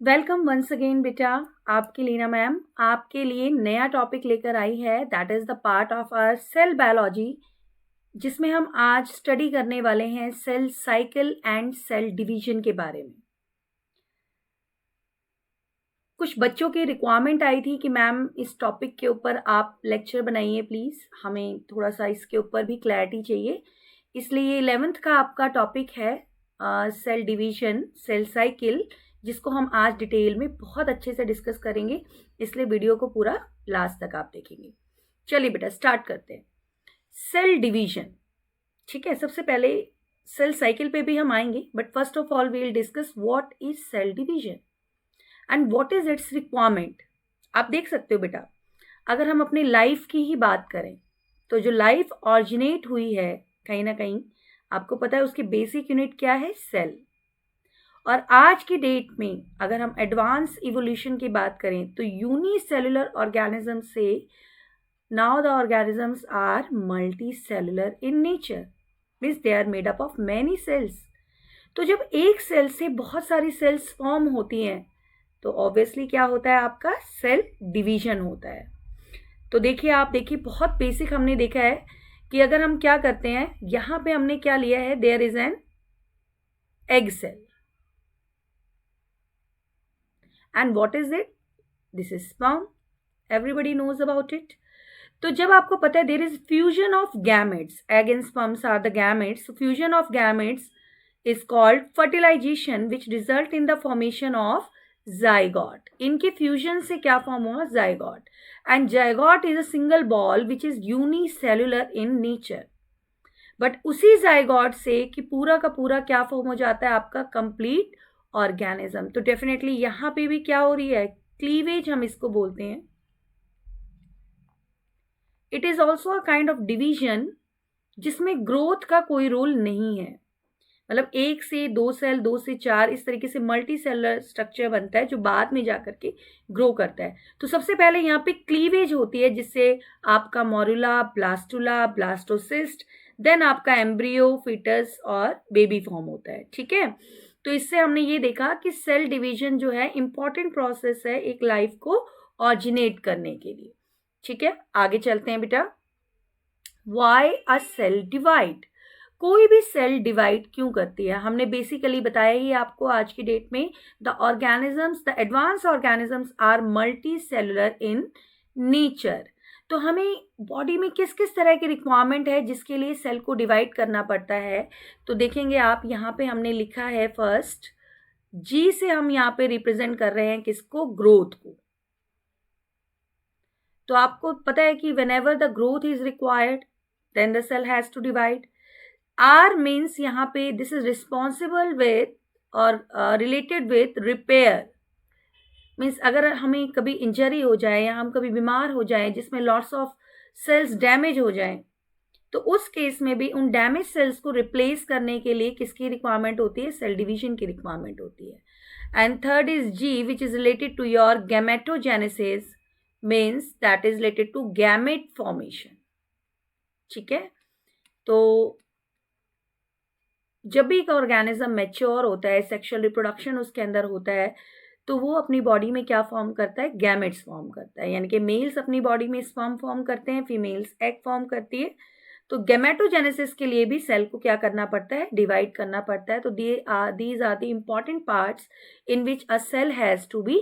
Welcome once again बेटा। आपकी Leena ma'am आपके लिए नया टॉपिक लेकर आई है, that is the part of our cell biology, जिसमें हम आज स्टडी करने वाले हैं cell cycle and cell division के बारे में। कुछ बच्चों की रिक्वायरमेंट आई थी कि मैम इस टॉपिक के ऊपर आप लेक्चर बनाइए प्लीज़, हमें थोड़ा सा इसके ऊपर भी क्लैरिटी चाहिए। इसलिए 11th का आपका टॉपिक है सेल डिवीजन, सेल साइकिल, जिसको हम आज डिटेल में बहुत अच्छे से डिस्कस करेंगे। इसलिए वीडियो को पूरा लास्ट तक आप देखेंगे। चलिए बेटा स्टार्ट करते हैं। सेल डिवीजन, ठीक है। सबसे पहले सेल साइकिल पे भी हम आएंगे, but first of all we will discuss what is cell division and what is its requirement. आप देख सकते हो बेटा, अगर हम अपनी लाइफ की ही बात करें तो जो लाइफ ऑरिजिनेट हुई है कहीं ना कहीं, आपको पता है उसकी बेसिक यूनिट क्या है, सेल। और आज की डेट में अगर हम एडवांस इवोल्यूशन की बात करें तो यूनिसेलुलर ऑर्गेनिज्म से now the organisms are multicellular in nature, means they are made up of many cells. तो जब एक सेल से बहुत सारी सेल्स फॉर्म होती हैं तो ऑब्वियसली क्या होता है, आपका सेल डिवीजन होता है। तो देखिए, आप देखिए बहुत बेसिक हमने देखा है कि अगर हम क्या करते हैं, यहां पे हमने क्या लिया है, there is an egg cell and what is it, this is sperm, everybody knows about it. तो जब आपको पता है there is fusion of gametes, egg and sperms are the gametes, fusion of gametes is called fertilization which result in the formation of zygote. इनके fusion से क्या form हुआ, zygote, and zygote is a single ball which is unicellular in nature. But उसी zygote से कि पूरा का पूरा क्या फॉर्म हो जाता है, आपका कंप्लीट ऑर्गेनिज्म। तो डेफिनेटली यहाँ पे भी क्या हो रही है, क्लीवेज हम इसको बोलते हैं। It is also a kind of division जिसमें ग्रोथ का कोई रोल नहीं है, मतलब एक से दो सेल, दो से चार, इस तरीके से मल्टी सेलुलर स्ट्रक्चर बनता है जो बाद में जाकर के ग्रो करता है। तो सबसे पहले यहाँ पे क्लीवेज होती है जिससे आपका मोरुला, ब्लास्टुला, ब्लास्टोसिस्ट, देन आपका एम्ब्रियो, फीटस और बेबी फॉर्म होता है, ठीक है। तो इससे हमने ये देखा कि सेल डिवीजन जो है इंपॉर्टेंट प्रोसेस है एक लाइफ को ऑरिजिनेट करने के लिए, ठीक है। आगे चलते हैं बेटा। वाई अ सेल डिवाइड, कोई भी सेल डिवाइड क्यों करती है, हमने बेसिकली बताया ही आपको आज की डेट में, the organisms, the advance organisms are multicellular in nature. तो हमें बॉडी में किस किस तरह की रिक्वायरमेंट है जिसके लिए सेल को डिवाइड करना पड़ता है। तो देखेंगे आप यहाँ पे हमने लिखा है फर्स्ट जी से, हम यहाँ पे रिप्रेजेंट कर रहे हैं किसको, ग्रोथ को। तो आपको पता है कि whenever the growth is required then the cell has to divide. R means यहाँ पे this is responsible with और related with repair, मीन्स अगर हमें कभी इंजरी हो जाए या हम कभी बीमार हो जाए जिसमें लॉट्स ऑफ सेल्स डैमेज हो जाए, तो उस केस में भी उन डैमेज सेल्स को रिप्लेस करने के लिए किसकी रिक्वायरमेंट होती है, सेल डिवीजन की रिक्वायरमेंट होती है। And third is G which is related to your gametogenesis, means that is related to gamete formation, ठीक है। तो जब भी एक ऑर्गेनिज्म मैच्योर होता है, सेक्सुअल रिप्रोडक्शन उसके अंदर होता है, तो वो अपनी बॉडी में क्या फॉर्म करता है, गैमेट्स फॉर्म करता है। यानी कि मेल्स अपनी बॉडी में स्पर्म फॉर्म करते हैं, फीमेल्स एग फॉर्म करती है। तो गैमेटोजेनेसिस के लिए भी सेल को क्या करना पड़ता है, डिवाइड करना पड़ता है। तो these are the important parts in which a cell has to be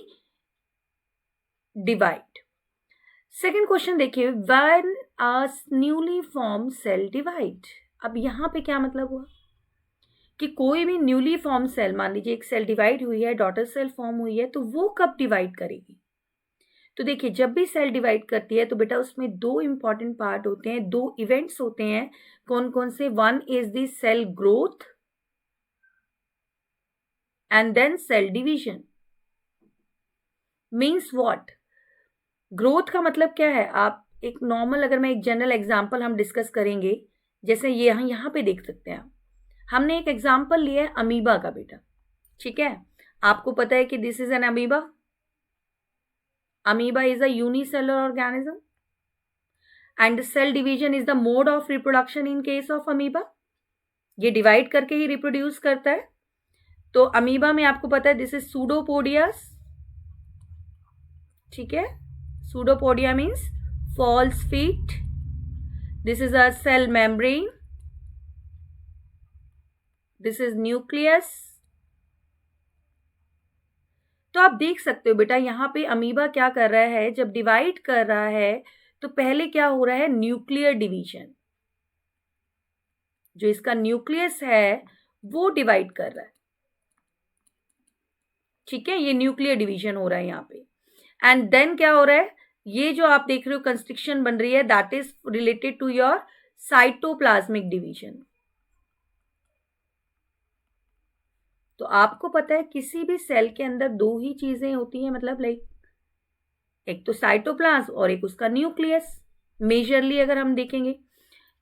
divide. Second question देखिए, when a newly form cell divide. अब यहाँ पे क्या मतलब हुआ कि कोई भी न्यूली फॉर्म सेल, मान लीजिए एक सेल डिवाइड हुई है, डॉटर सेल फॉर्म हुई है, तो वो कब डिवाइड करेगी। तो देखिए, जब भी सेल डिवाइड करती है तो बेटा उसमें दो इंपॉर्टेंट पार्ट होते हैं, दो इवेंट्स होते हैं। कौन कौन से, one is the cell growth and then cell division. Means what, growth का मतलब क्या है, आप एक नॉर्मल, अगर मैं एक जनरल एग्जांपल हम डिस्कस करेंगे, जैसे ये यहाँ पे देख सकते हैं आप, हमने एक एग्जांपल लिया है अमीबा का बेटा, ठीक है। आपको पता है कि this is an amoeba, amoeba is a unicellular organism and cell division is the mode of reproduction in case of amoeba. ये डिवाइड करके ही रिप्रोड्यूस करता है। तो अमीबा में आपको पता है दिस इज सूडोपोडियस, ठीक है, pseudopodia means false feet, this is a cell membrane, this is nucleus. तो आप देख सकते हो बेटा यहाँ पे अमीबा क्या कर रहा है, जब डिवाइड कर रहा है तो पहले क्या हो रहा है, न्यूक्लियर डिवीजन, जो इसका न्यूक्लियस है वो डिवाइड कर रहा है, ठीक है, ये न्यूक्लियर डिवीजन हो रहा है यहाँ पे। एंड देन क्या हो रहा है, ये जो आप देख रहे हो कंस्ट्रक्शन बन रही है that is related to your cytoplasmic division. तो आपको पता है किसी भी सेल के अंदर दो ही चीजें होती हैं, मतलब लाइक एक तो साइटोप्लाज्म और एक उसका न्यूक्लियस। मेजरली अगर हम देखेंगे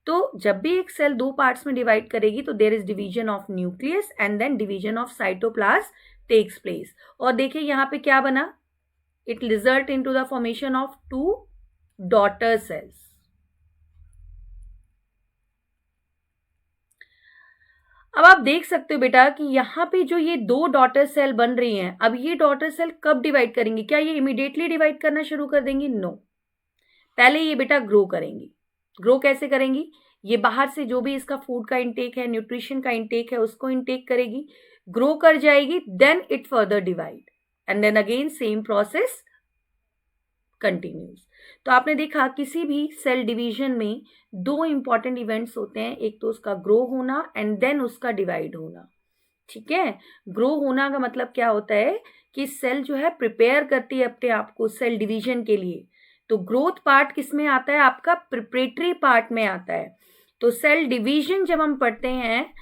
तो जब भी एक सेल दो पार्ट्स में डिवाइड करेगी तो there is division of nucleus and then division of cytoplasm takes place. और देखिए यहाँ पे क्या बना, it result into the formation of two daughter cells. अब आप देख सकते हो बेटा कि यहाँ पे जो ये दो डॉटर सेल बन रही हैं, अब ये डॉटर सेल कब डिवाइड करेंगी, क्या ये इमीडिएटली डिवाइड करना शुरू कर देंगी, नो, पहले ये बेटा ग्रो करेंगी। ग्रो कैसे करेंगी, ये बाहर से जो भी इसका फूड का इंटेक है, न्यूट्रिशन का इंटेक है, उसको इंटेक करेगी, ग्रो कर जाएगी, then it further divide and then again same process continues. तो आपने देखा किसी भी सेल डिवीजन में दो इंपॉर्टेंट इवेंट्स होते हैं, एक तो उसका ग्रो होना एंड देन उसका डिवाइड होना, ठीक है। ग्रो होना का मतलब क्या होता है कि सेल जो है प्रिपेयर करती है अपने आप को सेल डिवीजन के लिए। तो ग्रोथ पार्ट किस में आता है, आपका प्रिपरेटरी पार्ट में आता है। तो सेल डिवीजन जब हम पढ़ते हैं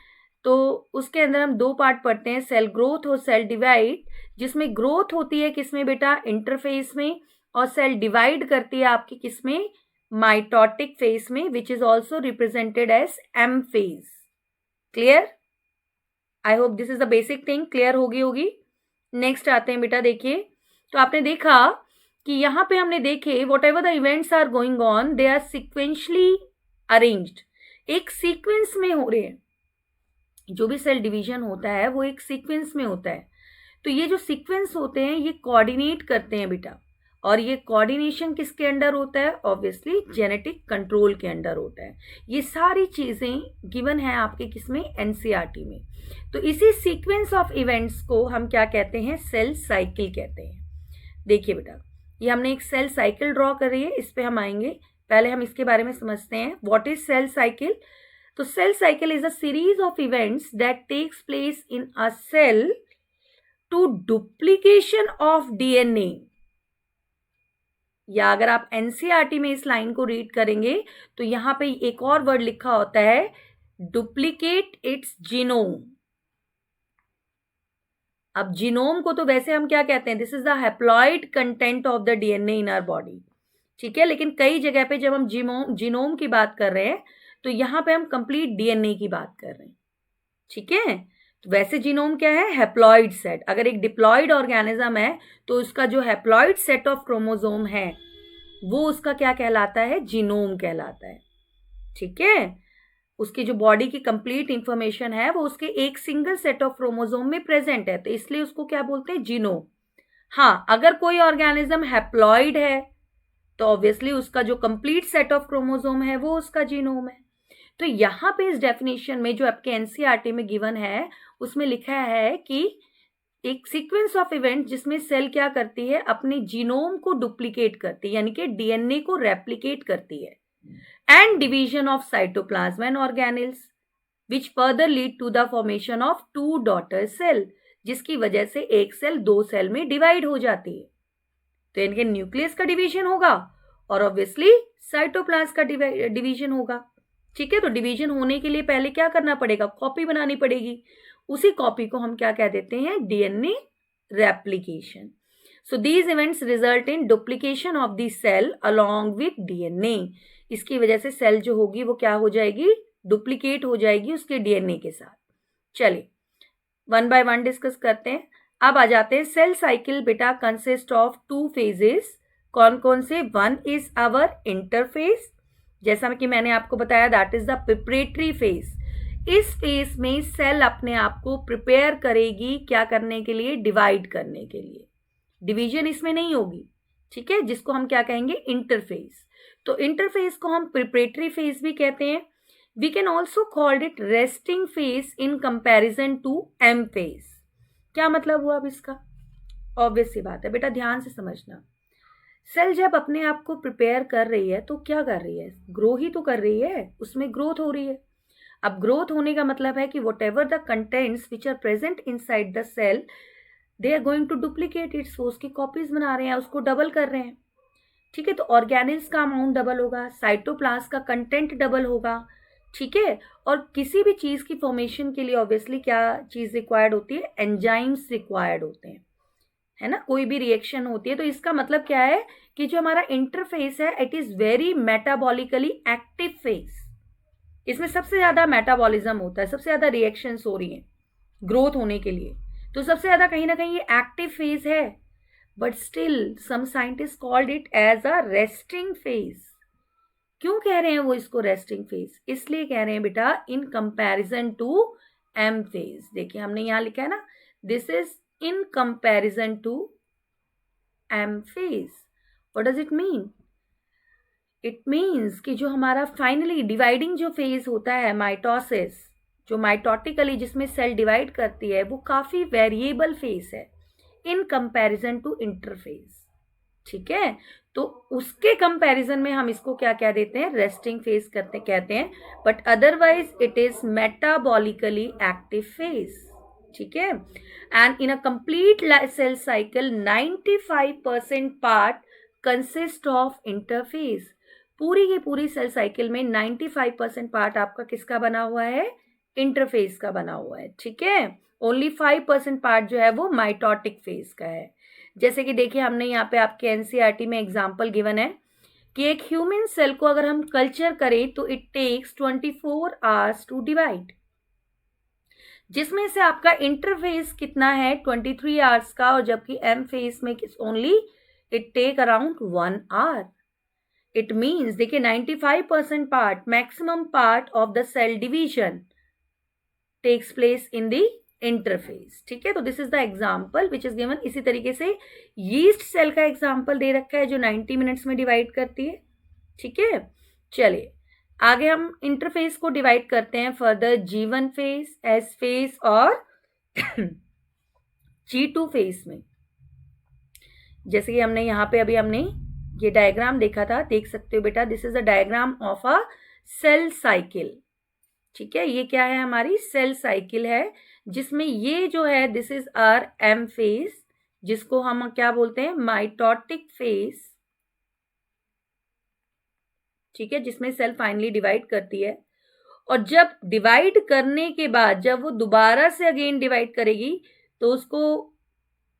तो उसके अंदर हम दो पार्ट पढ़ते हैं, सेल ग्रोथ और सेल डिवाइड, जिसमें ग्रोथ होती है किसमें बेटा, इंटरफेस में, और सेल डिवाइड करती है आपकी किसमें, माइटोटिक फेज में, which is also represented as M phase. Clear, I hope this is the basic thing, clear होगी। नेक्स्ट आते हैं बेटा, देखिए तो आपने देखा कि यहाँ पे हमने देखे whatever the events are going on they are sequentially arranged, एक सीक्वेंस में हो रहे हैं। जो भी सेल डिवीजन होता है वो एक सीक्वेंस में होता है। तो ये जो सीक्वेंस होते हैं ये कोऑर्डिनेट करते हैं बेटा, और ये कोऑर्डिनेशन किसके अंडर होता है, ऑब्वियसली जेनेटिक कंट्रोल के अंडर होता है। ये सारी चीजें गिवन है आपके किसमें, एनसीईआरटी में। तो इसी सीक्वेंस ऑफ इवेंट्स को हम क्या कहते हैं, सेल साइकिल कहते हैं। देखिए बेटा ये हमने एक सेल साइकिल ड्रॉ कर रही है, इस पे हम आएंगे, पहले हम इसके बारे में समझते हैं व्हाट इज सेल साइकिल। तो cell cycle is a series of events that takes place in a cell to duplication of DNA, या अगर आप एनसीईआरटी में इस लाइन को रीड करेंगे तो यहां पे एक और वर्ड लिखा होता है, डुप्लीकेट इट्स जीनोम। अब जीनोम को तो वैसे हम क्या कहते हैं, this is the haploid content of the DNA in our body, ठीक है। लेकिन कई जगह पे जब हम जीनोम की बात कर रहे हैं तो यहां पे हम कंप्लीट डीएनए की बात कर रहे हैं, ठीक है। तो वैसे जीनोम क्या है, हैप्लॉइड सेट। अगर एक डिप्लॉइड ऑर्गेनिज्म है तो उसका जो हैप्लॉइड सेट ऑफ क्रोमोसोम है वो उसका क्या कहलाता है, जीनोम कहलाता है, ठीक है। उसकी जो बॉडी की कंप्लीट इंफॉर्मेशन है वो उसके एक सिंगल सेट ऑफ क्रोमोसोम में प्रेजेंट है, तो इसलिए उसको क्या बोलते हैं, जीनोम। हाँ, अगर कोई ऑर्गेनिज्म हैप्लॉइड है तो ऑब्वियसली उसका जो कंप्लीट सेट ऑफ क्रोमोसोम है वो उसका जीनोम है। तो यहाँ पे इस डेफिनेशन में जो आपके एनसीईआरटी में गिवन है उसमें लिखा है कि एक सीक्वेंस ऑफ इवेंट जिसमें सेल क्या करती है, अपने जीनोम को डुप्लीकेट करती है, यानी कि डीएनए को रेप्लिकेट करती है, and division of cytoplasm and organelles which further lead to the formation of two daughter cell, जिसकी वजह से एक सेल दो सेल में डिवाइड हो जाती है। तो इनके न्यूक्लियस का डिवीजन होगा और ऑब्वियसली साइटोप्लाज्म का डिवीजन होगा, ठीक है। तो डिवीजन होने के लिए पहले क्या करना पड़ेगा, कॉपी बनानी पड़ेगी, उसी कॉपी को हम क्या कह देते हैं, DNA replication. So these events result in duplication of the cell along with DNA. इसकी वजह से सेल जो होगी वो क्या हो जाएगी, डुप्लीकेट हो जाएगी उसके डीएनए के साथ। चलिए वन बाय वन डिस्कस करते हैं। अब आ जाते हैं, सेल साइकिल बेटा कंसिस्ट ऑफ टू फेजेस। कौन कौन से, वन इज आवर इंटरफेस, जैसा कि मैंने आपको बताया that is the preparatory phase. इस फेज में सेल अपने आप को प्रिपेयर करेगी क्या करने के लिए, डिवाइड करने के लिए। डिवीजन इसमें नहीं होगी, ठीक है, जिसको हम क्या कहेंगे, इंटरफेज। तो इंटरफेज को हम प्रिपरेटरी फेज भी कहते हैं। We can also called it resting phase in comparison to M phase. क्या मतलब हुआ अब इसका? ऑब्वियस सी बात है बेटा, ध्यान से समझना। सेल जब अपने आप को प्रिपेयर कर रही है तो क्या कर रही है, ग्रो ही तो कर रही है, उसमें ग्रोथ हो रही है। अब ग्रोथ होने का मतलब है कि whatever the contents which are present inside the cell, they are going to duplicate its, वो उसकी कॉपीज बना रहे हैं, उसको डबल कर रहे हैं, ठीक है। तो ऑर्गेनिल्स का अमाउंट डबल होगा, साइटोप्लाज्म का कंटेंट डबल होगा, ठीक है। और किसी भी चीज की फॉर्मेशन के लिए ऑब्वियसली क्या चीज रिक्वायर्ड होती है, एंजाइम्स रिक्वायर्ड होते हैं, है ना। कोई भी रिएक्शन होती है तो इसका मतलब क्या है कि जो हमारा इंटरफेस है it is very metabolically active phase. इसमें सबसे ज्यादा मेटाबॉलिज्म होता है, सबसे ज्यादा रिएक्शंस हो रही हैं ग्रोथ होने के लिए, तो सबसे ज्यादा कहीं ना कहीं ये एक्टिव फेज है। But still some scientist called it as a resting phase. क्यों कह रहे हैं वो इसको रेस्टिंग फेज? इसलिए कह रहे हैं बेटा in comparison to M phase. देखिए हमने यहां लिखा है ना, this is in comparison to M phase. What does it mean? It means कि जो हमारा फाइनली डिवाइडिंग जो फेज होता है, माइटोसिस, जो माइटोटिकली जिसमें सेल डिवाइड करती है, वो काफी वेरिएबल फेज है इन कंपैरिजन टू इंटरफेज, ठीक है। तो उसके कंपैरिजन में हम इसको क्या कह देते हैं, रेस्टिंग फेज कहते हैं। But otherwise it is metabolically active phase, ठीक है। And in a complete cell cycle 95% part consist of interphase. पूरी की पूरी सेल साइकिल में 95% पार्ट आपका किसका बना हुआ है, इंटरफेज का बना हुआ है, ठीक है। ओनली 5% पार्ट जो है वो माइटोटिक फेज का है। जैसे कि देखिए हमने यहाँ पे आपके एनसीईआरटी में एग्जांपल गिवन है कि एक ह्यूमन सेल को अगर हम कल्चर करें तो it takes 24 hours to divide, जिसमें से आपका इंटरफेज कितना है 23 आवर्स का, और जबकि एम फेज में only it take around 1 hour. It means देखिए 95% part, maximum part of the cell division takes place in the interphase, ठीक है। तो this is the example which is given. इसी तरीके से यीस्ट सेल का एग्जाम्पल दे रखा है जो 90 मिनट्स में डिवाइड करती है, ठीक है। चलिए आगे हम इंटरफेस को डिवाइड करते हैं further G1 phase, S phase और G2 फेज में। जैसे कि हमने यहाँ पे अभी हमने ये डायग्राम देखा था, देख सकते हो बेटा, this is a diagram of a cell cycle, ठीक है। ये क्या है, हमारी सेल साइकिल है, जिसमें ये जो है this is our M phase, जिसको हम क्या बोलते हैं, माइटोटिक फेज, ठीक है, जिसमें सेल फाइनली डिवाइड करती है। और जब डिवाइड करने के बाद जब वो दोबारा से अगेन डिवाइड करेगी तो उसको,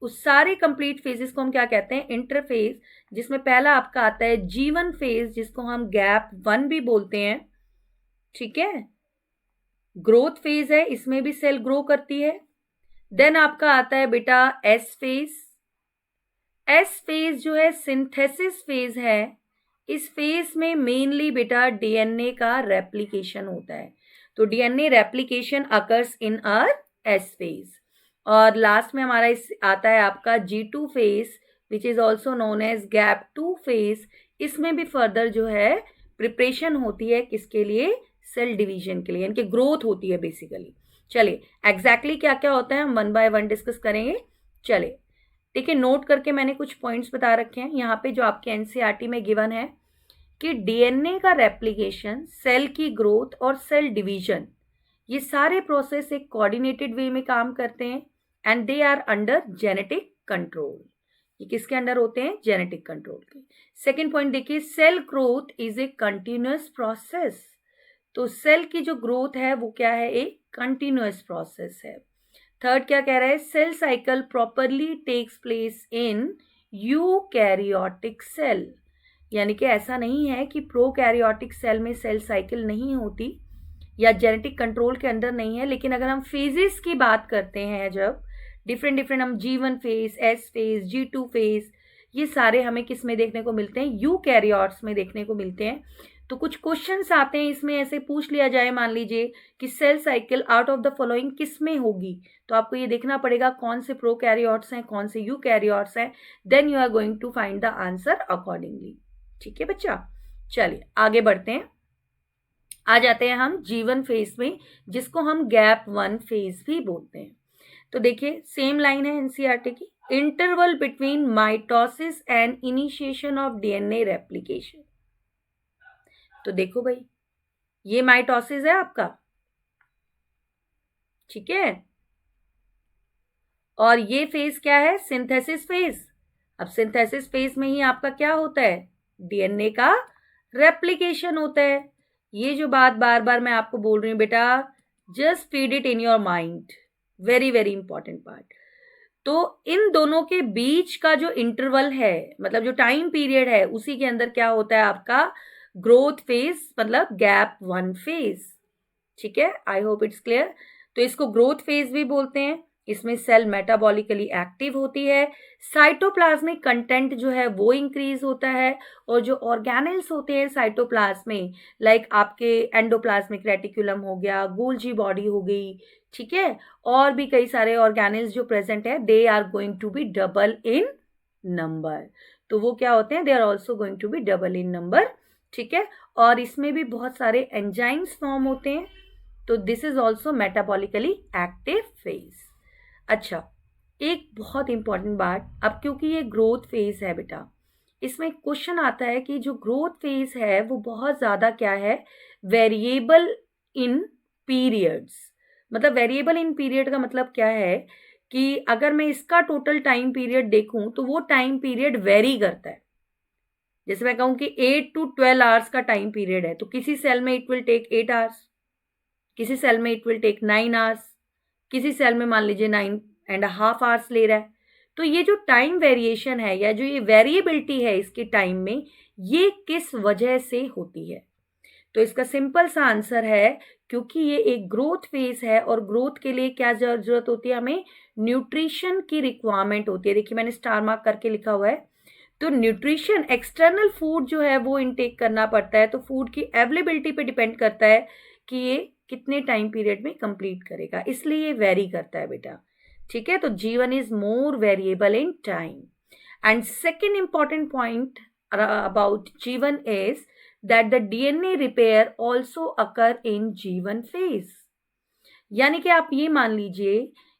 उस सारे कंप्लीट फेजेस को हम क्या कहते हैं, इंटरफेज, जिसमें पहला आपका आता है G1 फेज, जिसको हम गैप 1 भी बोलते हैं, ठीक है। ग्रोथ फेज है, इसमें भी सेल ग्रो करती है। देन आपका आता है बेटा एस फेज। एस फेज जो है सिंथेसिस फेज है। इस फेज में मेनली बेटा डीएनए का रेप्लिकेशन होता है, तो DNA replication occurs in our S phase. और लास्ट में हमारा इस आता है आपका G2 phase which is also known as gap 2 phase. इसमें भी फर्दर जो है प्रिपरेशन होती है किसके लिए, सेल डिवीजन के लिए, यानी कि ग्रोथ होती है बेसिकली। चलिए एग्जैक्टली क्या क्या होता है हम 1 बाय 1 डिस्कस करेंगे। चलिए देखिए नोट करके मैंने कुछ पॉइंट्स बता रखे हैं यहाँ पे जो आपके एनसीईआरटी में गिवन है कि डीएनए का रेप्लिकेशन, सेल की ग्रोथ और सेल डिवीजन, ये सारे प्रोसेस एक कोऑर्डिनेटेड वे में काम करते हैं and they are under genetic control. ये किसके अंडर होते हैं, जेनेटिक कंट्रोल के। सेकेंड पॉइंट देखिए, cell growth is a continuous process. तो सेल की जो ग्रोथ है वो क्या है, एक कंटिन्यूअस प्रोसेस है। थर्ड क्या कह रहा है, cell cycle properly takes place in eukaryotic cell, यानी कि ऐसा नहीं है कि प्रोकैरियोटिक सेल में सेल साइकिल नहीं होती या जेनेटिक कंट्रोल के अंदर नहीं है। लेकिन अगर हम फेजेस की बात करते हैं, जब डिफरेंट हम G1 phase, S phase, G2 phase, ये सारे हमें किस में देखने को मिलते हैं, यूकैरियोट्स में देखने को मिलते हैं। तो कुछ क्वेश्चंस आते हैं इसमें, ऐसे पूछ लिया जाए मान लीजिए कि cell cycle out of the following किस में होगी, तो आपको ये देखना पड़ेगा कौन से प्रोकैरियोट्स हैं, कौन से यूकैरियोट्स हैं, then you are going to find the answer accordingly. ठीक है बच्चा, चलिए आगे बढ़ते हैं। आ जाते हैं हम जीवन फेज में, जिसको हम गैप 1 फेज भी बोलते हैं। तो देखिए सेम लाइन है एनसीईआरटी की, interval between mitosis and initiation of DNA replication. तो देखो भाई, ये माइटोसिस है आपका, ठीक है, और ये फेज क्या है, सिंथेसिस फेज। अब सिंथेसिस फेज में ही आपका क्या होता है, डीएनए का रेप्लिकेशन होता है। ये जो बात बार बार मैं आपको बोल रही हूं बेटा, just feed it in your mind, very very important part. तो इन दोनों के बीच का जो इंटरवल है, मतलब जो टाइम पीरियड है, उसी के अंदर क्या होता है आपका ग्रोथ फेज, मतलब गैप 1 फेज। ठीक है, आई होप इट्स क्लियर। तो इसको ग्रोथ फेज भी बोलते हैं। इसमें सेल मेटाबॉलिकली एक्टिव होती है, साइटोप्लाज्मिक कंटेंट जो है वो इंक्रीज होता है, और जो ऑर्गेनेल्स होते हैं साइटोप्लाज्म में, लाइक आपके एंडोप्लाज्मिक रेटिकुलम हो गया, गोल्जी बॉडी हो गई, ठीक है, और भी कई सारे ऑर्गेनेल्स जो प्रेजेंट है, they are going to be double in number. तो वो क्या होते हैं, they are also going to be double in number. ठीक है, और इसमें भी बहुत सारे एंजाइम्स फॉर्म होते हैं। तो this is also metabolically active phase. अच्छा, एक बहुत इंपॉर्टेंट बात, अब क्योंकि ये ग्रोथ फेज है बेटा, इसमें क्वेश्चन आता है कि जो ग्रोथ फेज है वो बहुत ज्यादा क्या है, वेरिएबल इन पीरियड्स। मतलब वेरिएबल इन पीरियड का मतलब क्या है कि अगर मैं इसका टोटल टाइम पीरियड देखूं तो वो टाइम पीरियड वेरी करता है। जैसे मैं कहूं कि 8 to 12 आवर्स का टाइम पीरियड है, तो किसी सेल में इट विल टेक 8 आवर्स, किसी सेल में इट विल टेक 9 आवर्स, किसी सेल में मान लीजिए 9.5 आवर्स ले रहा है। तो ये जो टाइम वेरिएशन है, या जो ये वेरिएबिलिटी है इसके टाइम में, ये किस वजह से होती है? तो इसका सिंपल सा आंसर है, क्योंकि ये एक ग्रोथ फेज है, और ग्रोथ के लिए क्या जरूरत होती है, हमें न्यूट्रिशन की रिक्वायरमेंट होती है। देखिए मैंने स्टार मार्क करके लिखा हुआ है। तो न्यूट्रिशन, एक्सटर्नल फूड जो है वो इनटेक करना पड़ता है, तो फूड की अवेलेबिलिटी पे डिपेंड करता है कि ये कितने टाइम पीरियड में कंप्लीट करेगा, इसलिए ये वेरी करता है बेटा। ठीक है, तो जीवन is more variable in time. And second important point about जीवन is that the DNA repair also occur in जीवन phase। यानी कि आप ये मान लीजिए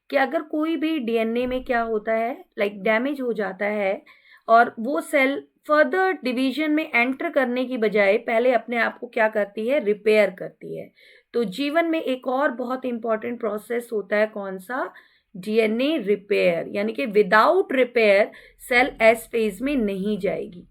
कि अगर कोई भी डीएनए में क्या होता है, लाइक डैमेज हो जाता है, और वो सेल फर्दर डिवीजन में एंटर करने की बजाय पहले अपने आप को क्या करती है, रिपेयर करती है। तो जीवन में एक और बहुत इंपॉर्टेंट प्रोसेस होता है, कौन सा, डीएनए रिपेयर। यानी कि without repair cell S phase में नहीं जाएगी।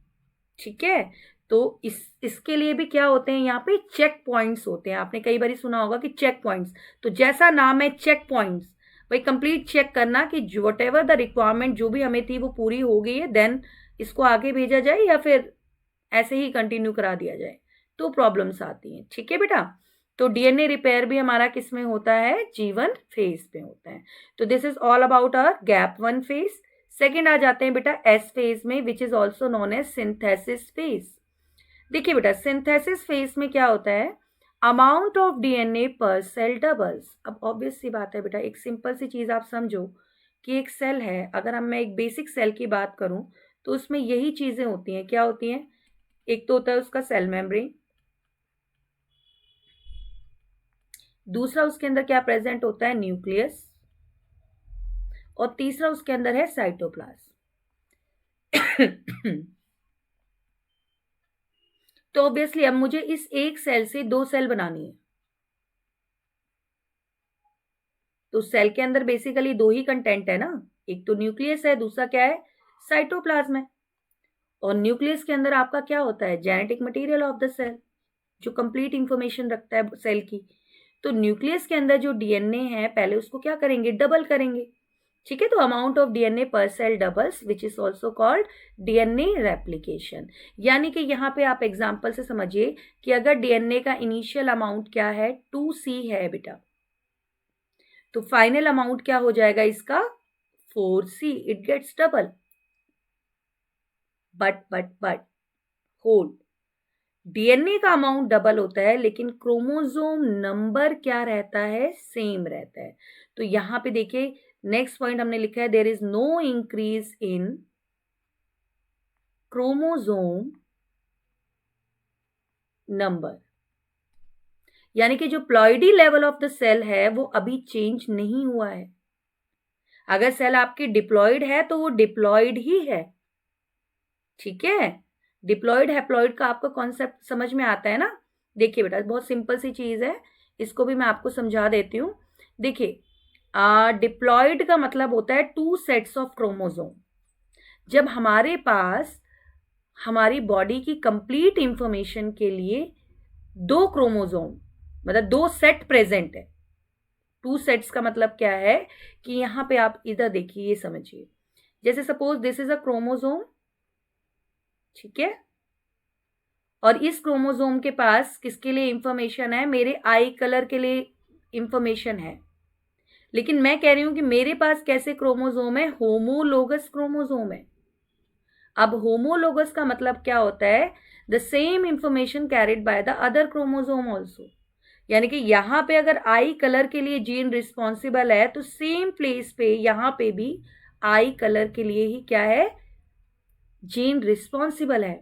ठीक है, तो इसके लिए भी क्या होते हैं, यहाँ पे चेक पॉइंट्स होते हैं। आपने कई बार सुना होगा कि चेक पॉइंट्स, तो जैसा नाम है चेक पॉइंट्स, भाई कंप्लीट चेक करना कि वट एवर द रिक्वायरमेंट जो भी हमें थी वो पूरी हो गई है, देन इसको आगे भेजा जाए या फिर ऐसे ही कंटिन्यू करा दिया जाए, तो प्रॉब्लम्स आती हैं। ठीक है बेटा, तो डीएनए रिपेयर भी हमारा किस में होता है, जीवन फेज पे होता है। तो this is all about our gap 1 phase. Second आ जाते हैं बेटा एस फेज में, which is also known as synthesis phase. देखिए बेटा, सिंथेसिस फेज में क्या होता है, amount of DNA per cell doubles. अब ऑब्वियस सी बात है बेटा, एक सिंपल सी चीज आप समझो कि एक सेल है, अगर हम मैं एक बेसिक सेल की बात करूं तो उसमें यही चीजें होती हैं। क्या होती हैं, एक तो होता है उसका सेल मेम्ब्रेन, दूसरा उसके अंदर क्या प्रेजेंट होता है, न्यूक्लियस, और तीसरा उसके अंदर है साइटोप्लाज्म। तो ऑब्वियसली अब मुझे इस एक सेल से 2 सेल बनानी है, तो सेल के अंदर बेसिकली 2 ही कंटेंट है ना, एक तो न्यूक्लियस है, दूसरा क्या है, साइटोप्लाज्म है। और न्यूक्लियस के अंदर आपका क्या होता है, genetic material of the cell, जो कंप्लीट इंफॉर्मेशन रखता है सेल की। तो न्यूक्लियस के अंदर जो डीएनए है, पहले उसको क्या करेंगे, डबल करेंगे। ठीक है, तो amount of DNA per cell doubles, which is also called DNA replication. यानी कि यहाँ पे आप एग्जाम्पल से समझिए कि अगर डीएनए का इनिशियल अमाउंट क्या है, 2C है बेटा, तो फाइनल अमाउंट क्या हो जाएगा इसका, 4C। It gets double, but hold, DNA का अमाउंट डबल होता है लेकिन क्रोमोसोम नंबर क्या रहता है, सेम रहता है। तो यहां पे देखिए नेक्स्ट पॉइंट हमने लिखा है there is no increase in chromosome number, यानी कि जो ploidy level of the cell है वो अभी चेंज नहीं हुआ है। अगर सेल आपकी डिप्लॉइड है तो वो डिप्लॉइड ही है, ठीक है। डिप्लॉइड हैप्लॉइड का आपको कॉन्सेप्ट समझ में आता है ना। देखिए बेटा बहुत सिंपल सी चीज है, इसको भी मैं आपको समझा देती हूँ। देखिए डिप्लॉइड का मतलब होता है 2 सेट्स ऑफ क्रोमोसोम। जब हमारे पास हमारी बॉडी की कंप्लीट इंफॉर्मेशन के लिए 2 क्रोमोसोम मतलब 2 सेट प्रेजेंट है। 2 सेट्स का मतलब क्या है कि यहां पे आप इधर देखिए, ये समझिए। जैसे suppose this is a chromosome, ठीक है, और इस क्रोमोसोम के पास किसके लिए इंफॉर्मेशन है, मेरे आई कलर के लिए इंफॉर्मेशन है। लेकिन मैं कह रही हूं कि मेरे पास कैसे क्रोमोसोम है, होमोलोगस क्रोमोसोम है। अब होमोलोगस का मतलब क्या होता है, the same information carried by the other chromosome also. यानी कि यहां पे अगर आई कलर के लिए जीन रिस्पॉन्सिबल है तो सेम प्लेस पे यहां पे भी आई कलर के लिए ही क्या है, जीन रिस्पॉन्सिबल है।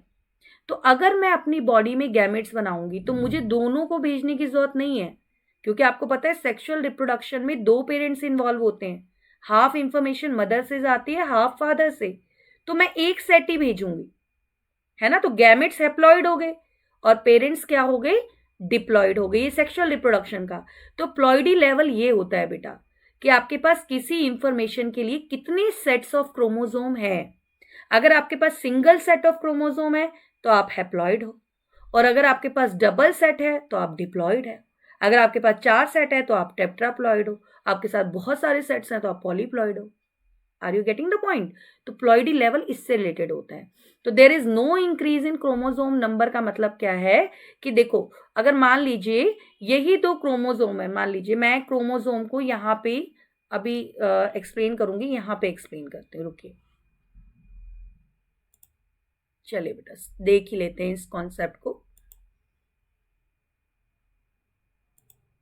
तो अगर मैं अपनी बॉडी में गैमेट्स बनाऊंगी तो मुझे दोनों को भेजने की जरूरत नहीं है, क्योंकि आपको पता है सेक्सुअल रिप्रोडक्शन में 2 पेरेंट्स इन्वॉल्व होते हैं। हाफ इंफॉर्मेशन मदर से जाती है, हाफ फादर से। तो मैं एक सेट ही भेजूंगी, है ना। तो गैमेट्स हैप्लॉइड हो गए और पेरेंट्स क्या हो गए, डिप्लॉइड हो गए। ये सेक्सुअल रिप्रोडक्शन का। तो प्लॉइडी लेवल ये होता है बेटा कि आपके पास किसी इंफॉर्मेशन के लिए कितने सेट्स ऑफ क्रोमोसोम है। अगर आपके पास सिंगल सेट ऑफ क्रोमोसोम है तो आप हैप्लॉइड हो, और अगर आपके पास डबल सेट है तो आप डिप्लॉइड है। अगर आपके पास 4 सेट है तो आप टेट्राप्लॉइड हो, आपके साथ बहुत सारे सेट्स हैं तो आप पॉलीप्लॉइड हो। Are you getting the point. तो प्लॉइडी लेवल इससे रिलेटेड होता है। तो there is no increase in chromosome number का मतलब क्या है कि देखो, अगर मान लीजिए यही 2 क्रोमोसोम है, मान लीजिए मैं क्रोमोसोम को यहाँ पे अभी एक्सप्लेन करूंगी, यहाँ पे एक्सप्लेन करते हैं, रुकिए। चलिए बेटा देख ही लेते हैं इस कॉन्सेप्ट को।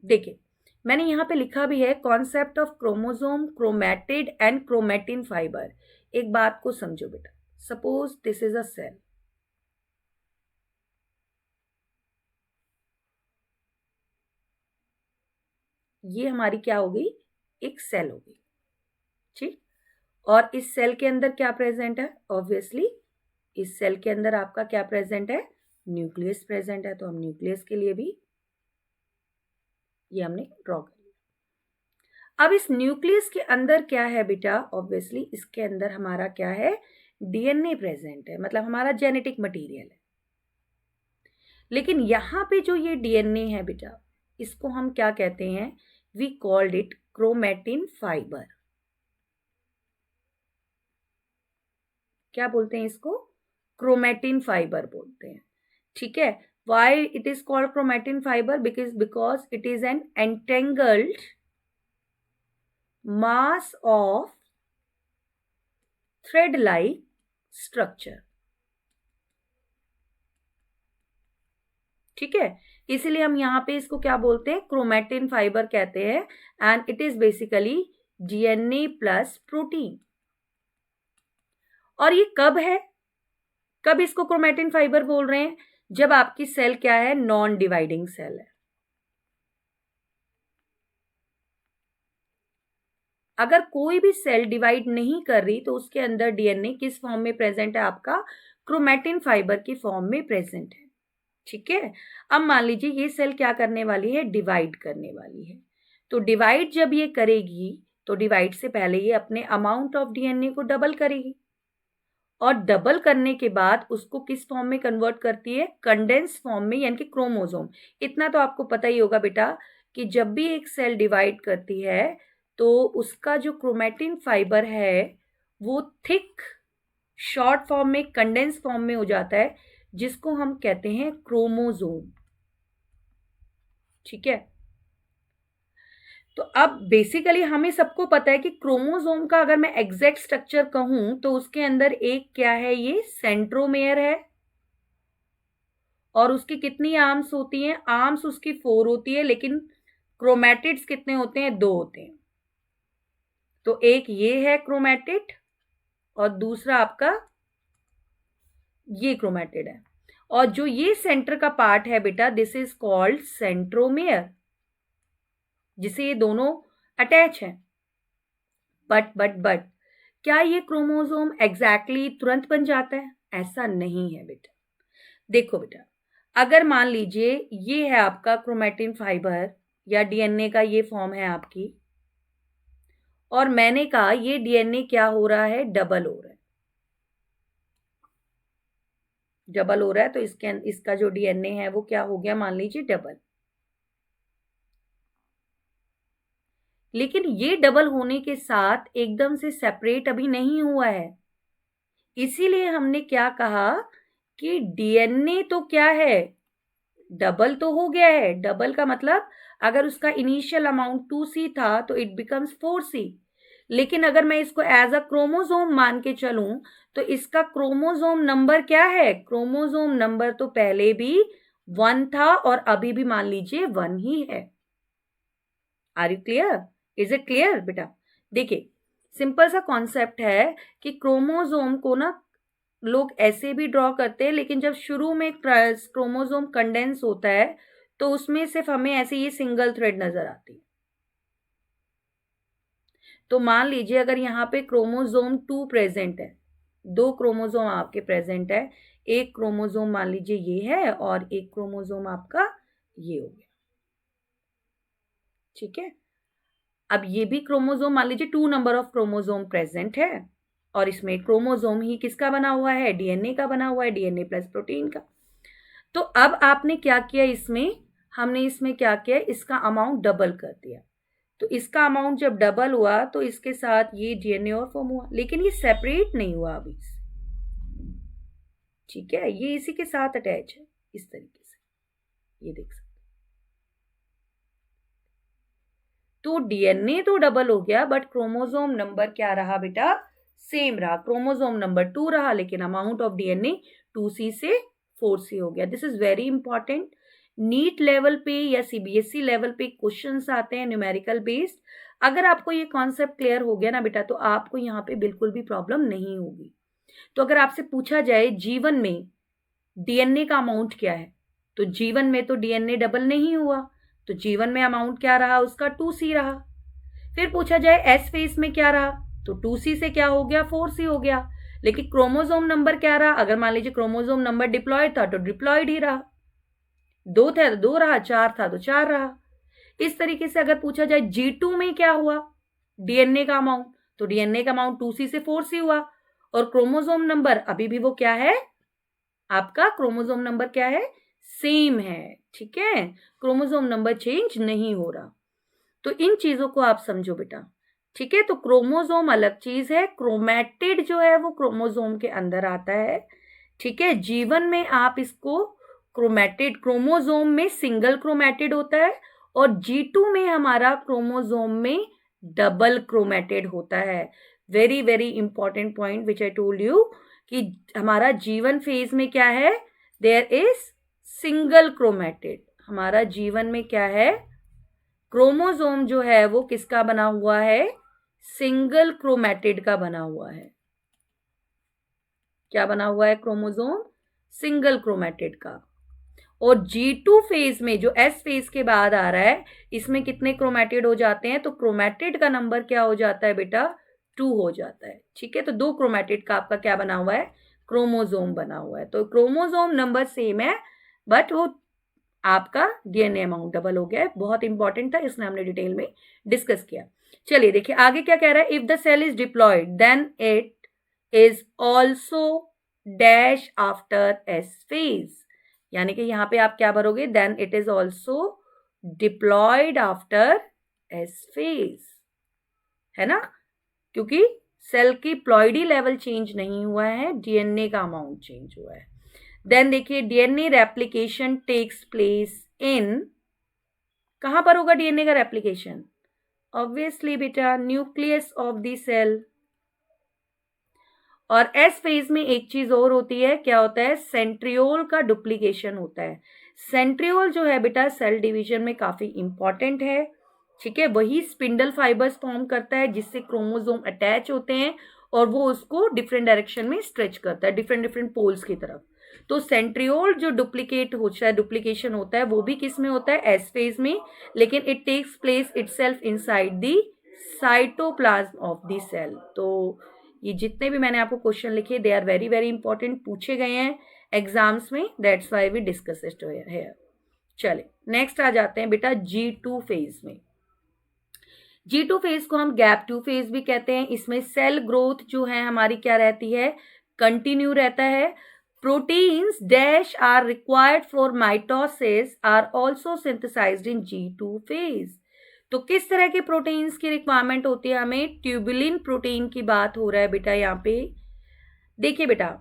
देखिए मैंने यहाँ पे लिखा भी है concept of chromosome, chromatid and chromatin fibre. एक बात को समझो बेटा, suppose this is a cell, ये हमारी क्या हो गई, एक सेल हो गई, ठीक। और इस सेल के अंदर क्या प्रेजेंट है, ऑब्वियसली इस सेल के अंदर आपका क्या प्रेजेंट है, न्यूक्लियस प्रेजेंट है। तो हम न्यूक्लियस के लिए भी ये हमने ड्रॉ कर लिया। अब इस न्यूक्लियस के अंदर क्या है बेटा, ऑब्वियसली इसके अंदर हमारा क्या है, डीएनए प्रेजेंट है, मतलब हमारा जेनेटिक मटेरियल है। लेकिन यहां पे जो ये डीएनए है बेटा, इसको हम क्या कहते हैं, we called it chromatin fibre. क्या बोलते हैं इसको, क्रोमैटिन फाइबर बोलते हैं, ठीक है। Why it is called chromatin fibre, because it is an entangled mass of thread like structure, ठीक है। इसीलिए हम यहां पे इसको क्या बोलते हैं, क्रोमैटिन फाइबर कहते हैं। And it is basically DNA plus protein. और ये कब है, कब इसको क्रोमैटिन फाइबर बोल रहे हैं, जब आपकी सेल क्या है, नॉन डिवाइडिंग सेल है। अगर कोई भी सेल डिवाइड नहीं कर रही तो उसके अंदर डीएनए किस फॉर्म में प्रेजेंट है, आपका क्रोमैटिन फाइबर की फॉर्म में प्रेजेंट है, ठीक है। अब मान लीजिए ये सेल क्या करने वाली है, डिवाइड करने वाली है। तो डिवाइड जब ये करेगी तो डिवाइड से पहले ये अपने अमाउंट ऑफ डीएनए को डबल करेगी, और डबल करने के बाद उसको किस फॉर्म में कन्वर्ट करती है, कंडेंस फॉर्म में, यानी कि क्रोमोसोम। इतना तो आपको पता ही होगा बेटा कि जब भी एक सेल डिवाइड करती है तो उसका जो क्रोमैटिन फाइबर है वो थिक शॉर्ट फॉर्म में, कंडेंस फॉर्म में हो जाता है, जिसको हम कहते हैं क्रोमोसोम, ठीक है। तो अब बेसिकली हमें सबको पता है कि क्रोमोसोम का अगर मैं एग्जैक्ट स्ट्रक्चर कहूं तो उसके अंदर एक क्या है, ये सेंट्रोमेयर है, और उसकी कितनी आर्म्स होती हैं? आर्म्स उसकी 4 होती है, लेकिन क्रोमैटिड्स कितने होते हैं? 2 होते हैं। तो एक ये है क्रोमैटिड और दूसरा आपका ये क्रोमैटिड है। और जो ये सेंटर का पार्ट है बेटा, दिस इज कॉल्ड सेंट्रोमेयर, जिसे ये दोनों अटैच है। बट क्या ये क्रोमोसोम एग्जैक्टली तुरंत बन जाता है? ऐसा नहीं है बेटा। देखो बेटा, अगर मान लीजिए ये है आपका क्रोमैटिन फाइबर या डीएनए का ये फॉर्म है आपकी, और मैंने कहा ये डीएनए क्या हो रहा है? डबल हो रहा है। डबल हो रहा है तो इसका जो डीएनए है वो क्या हो गया? मान लीजिए डबल। लेकिन ये डबल होने के साथ एकदम से सेपरेट अभी नहीं हुआ है। इसीलिए हमने क्या कहा कि डीएनए तो क्या है? डबल तो हो गया है। डबल का मतलब अगर उसका इनिशियल अमाउंट 2C था तो इट बिकम्स 4C। लेकिन अगर मैं इसको एज अ क्रोमोसोम मान के चलूं तो इसका क्रोमोसोम नंबर क्या है? क्रोमोसोम नंबर तो पहले भी 1 था और अभी भी मान लीजिए 1 ही है। Are you clear? Is it clear बेटा? देखिए, सिंपल सा कॉन्सेप्ट है कि क्रोमोसोम को ना लोग ऐसे भी ड्रॉ करते हैं, लेकिन जब शुरू में क्रोमोसोम कंडेंस होता है तो उसमें सिर्फ हमें ऐसे ये सिंगल थ्रेड नजर आती है। तो मान लीजिए अगर यहाँ पे क्रोमोसोम 2 प्रेजेंट है, 2 क्रोमोसोम आपके प्रेजेंट है, एक क्रोमोसोम मान लीजिए ये है और एक क्रोमोसोम आपका ये हो गया, ठीक है। अब ये भी क्रोमोसोम मान लीजिए 2 नंबर ऑफ क्रोमोसोम प्रेजेंट है और इसमें क्रोमोसोम ही किसका बना हुआ है? डीएनए का बना हुआ है, डीएनए प्लस प्रोटीन का। तो अब आपने क्या किया इसमें? हमने इसमें क्या किया? इसका अमाउंट डबल कर दिया। तो इसका अमाउंट जब डबल हुआ तो इसके साथ ये डीएनए और फॉर्म हुआ, लेकिन ये सेपरेट नहीं हुआ अभी, ठीक है। ये इसी के साथ अटैच है इस तरीके से, ये देख सकते। तो डीएनए तो डबल हो गया बट क्रोमोसोम नंबर क्या रहा बेटा? सेम रहा। क्रोमोसोम नंबर 2 रहा, लेकिन अमाउंट ऑफ डीएनए 2C से 4C हो गया। This is very important. NEET level पे या सीबीएसई लेवल पे क्वेश्चंस आते हैं न्यूमेरिकल बेस्ड। अगर आपको ये कॉन्सेप्ट क्लियर हो गया ना बेटा, तो आपको यहाँ पे बिल्कुल भी प्रॉब्लम नहीं होगी। तो अगर आपसे पूछा जाए जीवन में डीएनए का अमाउंट क्या है, तो जीवन में तो डीएनए डबल नहीं हुआ, तो जीवन में अमाउंट क्या रहा? उसका 2C रहा। फिर पूछा जाए एस फेज में क्या रहा, तो 2C से क्या हो गया? 4C हो गया। लेकिन क्रोमोसोम नंबर क्या रहा? अगर मान लीजिए क्रोमोसोम नंबर डिप्लॉयड था तो डिप्लॉयड ही रहा, 2 था तो 2 रहा, 4 था तो 4 रहा। इस तरीके से अगर पूछा जाए G2 में क्या हुआ डीएनए का अमाउंट, तो डीएनए का अमाउंट 2C से 4C हुआ और क्रोमोसोम नंबर अभी भी वो क्या है? आपका क्रोमोसोम नंबर क्या है? सेम है, ठीक है। क्रोमोसोम नंबर चेंज नहीं हो रहा। तो इन चीजों को आप समझो बेटा, ठीक है। तो क्रोमोसोम अलग चीज है, क्रोमैटिड जो है वो क्रोमोसोम के अंदर आता है, ठीक है। जीवन में आप इसको क्रोमैटिड, क्रोमोसोम में सिंगल क्रोमैटिड होता है और G2 में हमारा क्रोमोसोम में डबल क्रोमैटिड होता है। Very very important point which I told you कि हमारा जीवन फेज में क्या है? There is single chromatid. हमारा जीवन में क्या है? क्रोमोसोम जो है वो किसका बना हुआ है? सिंगल क्रोमैटिड का बना हुआ है। क्या बना हुआ है क्रोमोसोम? सिंगल क्रोमैटिड का। और G2 फेज में जो S फेज के बाद आ रहा है, इसमें कितने क्रोमैटिड हो जाते हैं? तो क्रोमैटिड का नंबर क्या हो जाता है बेटा? 2 हो जाता है, ठीक है। तो 2 क्रोमैटिड का आपका क्या बना हुआ है? क्रोमोसोम बना हुआ है। तो क्रोमोसोम नंबर सेम है बट वो आपका डीएनए अमाउंट डबल हो गया है। बहुत इंपॉर्टेंट था, इसने हमने डिटेल में डिस्कस किया। चलिए देखिए आगे क्या कह रहा है। If the cell is diploid then it is also dash after S phase, यानी कि यहां पे आप क्या भरोगे? Then it is also diploid after S phase, है ना, क्योंकि सेल की प्लॉइडी लेवल चेंज नहीं हुआ है, डीएनए का अमाउंट चेंज हुआ है। देन देखिए DNA replication takes place in, कहां पर होगा डीएनए का रेप्लिकेशन? ऑब्वियसली बेटा न्यूक्लियस ऑफ द सेल। और एस फेज में एक चीज और होती है, क्या होता है, सेंट्रियोल का डुप्लीकेशन होता है। सेंट्रियोल जो है बेटा सेल डिवीजन में काफी इंपॉर्टेंट है, ठीक है। वही स्पिंडल फाइबर्स फॉर्म करता है जिससे क्रोमोसोम अटैच होते हैं और वो उसको डिफरेंट डायरेक्शन में स्ट्रेच करता है, डिफरेंट डिफरेंट पोल्स की तरफ। तो सेंट्रियोल जो डुप्लीकेट होता है, डुप्लीकेशन होता है, वो भी किस में होता है, एस फेज में, लेकिन it takes place itself inside the cytoplasm of the cell. तो ये जितने भी मैंने आपको क्वेश्चन लिखे they are very very important, पूछे गए हैं एग्जाम्स में, that's why we discuss it here. चले नेक्स्ट आ जाते हैं बेटा G2 फेज में। G2 फेज को हम गैप 2 फेज भी कहते हैं। इसमें सेल ग्रोथ जो है हमारी क्या रहती है, कंटिन्यू रहता है। Proteins dash are required for mitosis are also synthesised in G2 phase. तो किस तरह के प्रोटीन्स की रिक्वायरमेंट होती है हमें, ट्यूबुलिन प्रोटीन की बात हो रहा है बेटा यहाँ पे। देखिए बेटा,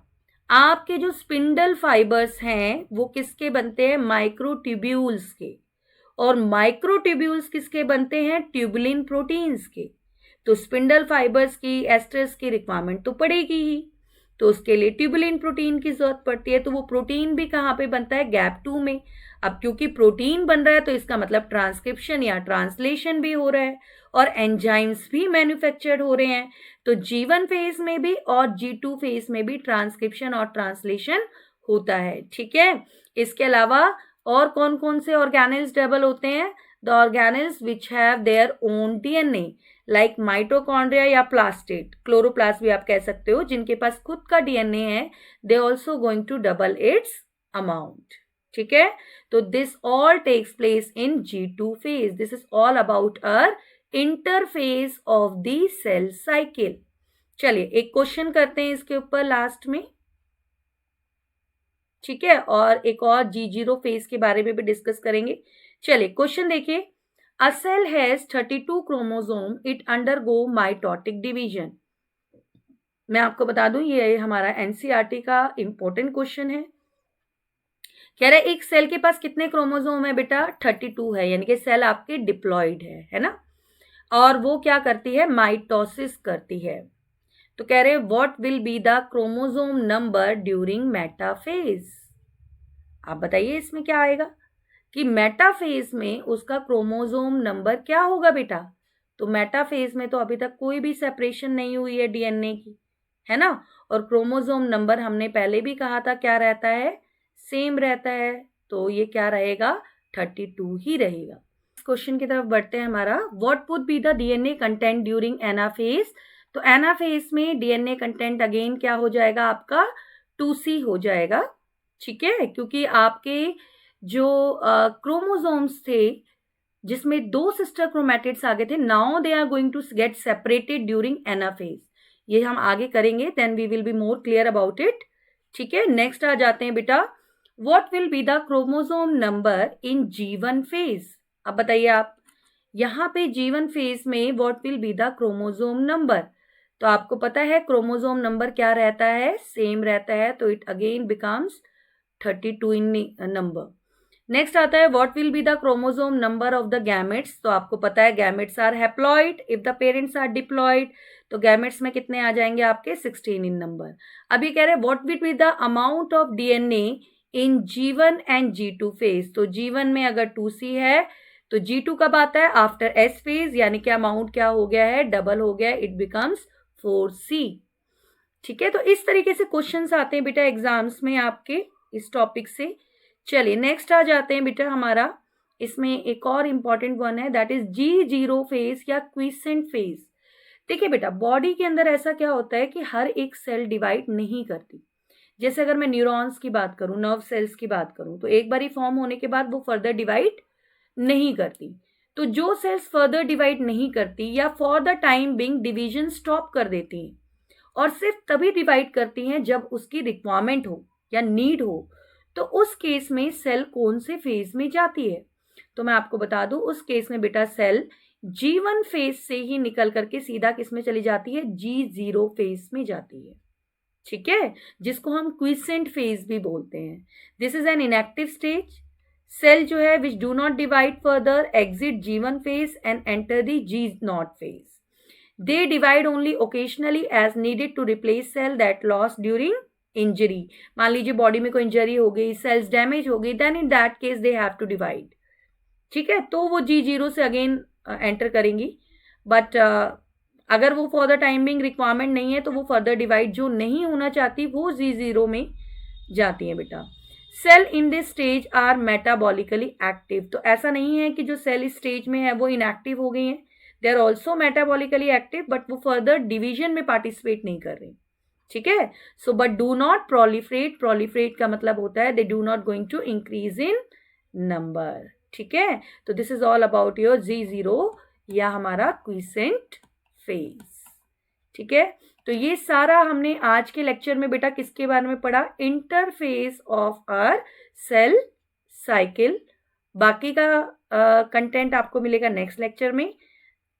आपके जो स्पिंडल फाइबर्स हैं वो किसके बनते हैं, माइक्रोट्यूब्यूल्स के, और माइक्रोट्यूब्यूल्स किसके बनते हैं, ट्यूबुलिन प्रोटीन्स के। तो स्पिंडल फाइबर्स की एस्ट्रेस की रिक्वायरमेंट तो पड़ेगी ही, तो उसके लिए ट्यूबुलिन प्रोटीन की जरूरत पड़ती है। तो वो प्रोटीन भी कहाँ पे बनता है, गैप 2 में। अब क्योंकि प्रोटीन बन रहा है तो इसका मतलब ट्रांसक्रिप्शन या ट्रांसलेशन भी हो रहा है और एंजाइम्स भी मैन्युफैक्चर्ड हो रहे हैं। तो G1 फेज में भी और G2 फेज में भी ट्रांसक्रिप्शन और ट्रांसलेशन होता है, ठीक है। इसके अलावा और कौन कौन से ऑर्गेनेल्स डेवलप होते हैं, the organelles which have their own DNA like mitochondria या प्लास्टेट, क्लोरोप्लास्ट भी आप कह सकते हो, जिनके पास खुद का डीएनए है, they also going to double its amount, ठीक है। तो this all takes place in G2 phase. This is all about uh interphase of the cell cycle. चलिए एक क्वेश्चन करते हैं इसके ऊपर लास्ट में, ठीक है, और एक और G0 फेज के बारे में भी डिस्कस करेंगे। चलिए क्वेश्चन देखिए, a cell has 32 chromosome, it undergo mitotic division. मैं आपको बता दूं ये हमारा एनसीईआरटी का इंपॉर्टेंट क्वेश्चन है। कह रहा है एक सेल के पास कितने क्रोमोसोम है बेटा, 32 है, यानी कि सेल आपके डिप्लॉयड है ना, और वो क्या करती है, माइटोसिस करती है। तो कह रहे what will be the chromosome number during metaphase. आप बताइए इसमें क्या आएगा कि मेटाफेज में उसका क्रोमोसोम नंबर क्या होगा बेटा। तो मेटाफेज में तो अभी तक कोई भी सेपरेशन नहीं हुई है डीएनए की, है ना, और क्रोमोसोम नंबर हमने पहले भी कहा था क्या रहता है, सेम रहता है। तो ये क्या रहेगा, 32 ही रहेगा। क्वेश्चन की तरफ बढ़ते हैं हमारा, what would be the DNA content during anaphase. तो एनाफेज में डीएनए कंटेंट अगेन क्या हो जाएगा आपका, 2C हो जाएगा, ठीक है, क्योंकि आपके जो क्रोमोसोम्स थे जिसमें 2 सिस्टर क्रोमैटिड्स आगे थे, now they are going to get separated during anaphase. ये हम आगे करेंगे, then we will be more clear about it, ठीक है। नेक्स्ट आ जाते हैं बेटा, what will be the chromosome number in G1 phase. अब बताइए आप, यहाँ पे G1 फेज में what will be the chromosome number. तो आपको पता है क्रोमोसोम नंबर क्या रहता है, सेम रहता है, तो it again becomes 32 in number. Next आता है what will be the chromosome number of the gametes. तो आपको पता है gametes are haploid, if the parents are diploid, तो गैमेट्स में कितने आ जाएंगे आपके, 16 इन नंबर। अभी कह रहे हैं what will be the amount of DNA in G1 and G2 phase. तो G1 में अगर 2C है तो G2 कब आता है, आफ्टर S फेज, यानी कि अमाउंट क्या हो गया है, डबल हो गया है, इट बिकम्स 4C, ठीक है। तो इस तरीके से क्वेश्चंस आते हैं बेटा एग्जाम्स में आपके इस टॉपिक से। चलिए नेक्स्ट आ जाते हैं बेटा हमारा, इसमें एक और इंपॉर्टेंट वन है, दैट इज G0 फेज या क्विसेंट फेज। देखिए बेटा, बॉडी के अंदर ऐसा क्या होता है कि हर एक सेल डिवाइड नहीं करती। जैसे अगर मैं न्यूरॉन्स की बात करूं, नर्व सेल्स की बात करूं, तो एक बारी फॉर्म होने के बाद वो फर्दर डिवाइड नहीं करती। तो जो सेल्स फर्दर डिवाइड नहीं करती या for the time being division stop कर देती हैं और सिर्फ तभी डिवाइड करती हैं जब उसकी रिक्वायरमेंट हो या नीड हो, तो उस केस में सेल कौन से फेज में जाती है। तो मैं आपको बता दूं, उस केस में बेटा सेल G1 फेज से ही निकल करके सीधा किस में चली जाती है, G0 फेज में जाती है, ठीक है, जिसको हम क्विसेंट फेज भी बोलते हैं। This is an inactive stage. Cell जो है which do not divide further exit G1 phase and enter the G0 phase. They divide only occasionally as needed to replace cell that loss during injury. मान लीजिए body में कोई injury हो गई, sales damage हो गई, then in that case they have to divide. ठीक है, तो वो G0 से अगेन एंटर करेंगी। बट अगर वो फॉर द टाइमिंग रिक्वायरमेंट नहीं है तो वो फर्दर डिवाइड जो नहीं होना चाहती वो G0 में जाती है बेटा। Cell in this stage are metabolically active. तो ऐसा नहीं है कि जो सेल इस स्टेज में है वो इनएक्टिव हो गई हैं, they are also metabolically active, but वो फर्दर डिवीजन में पार्टिसिपेट नहीं कर रही। ठीक है, so but do not proliferate. Proliferate का मतलब होता है they do not going to increase in number. ठीक है, तो this is all about your G0 या हमारा क्विसेंट फेज। ठीक है, तो ये सारा हमने आज के लेक्चर में बेटा किसके बारे में पढ़ा? Interface of our cell cycle. बाकी का कंटेंट आपको मिलेगा नेक्स्ट लेक्चर में।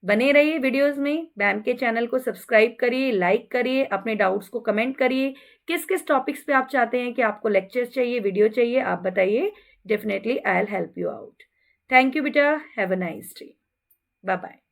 बने रहिए वीडियोस में। मैम के चैनल को सब्सक्राइब करिए, लाइक करिए, अपने डाउट्स को कमेंट करिए। किस किस टॉपिक्स पे आप चाहते हैं कि आपको लेक्चर्स चाहिए, वीडियो चाहिए, आप बताइए। Definitely I will help you out. Thank you बेटा, have a nice day, bye bye.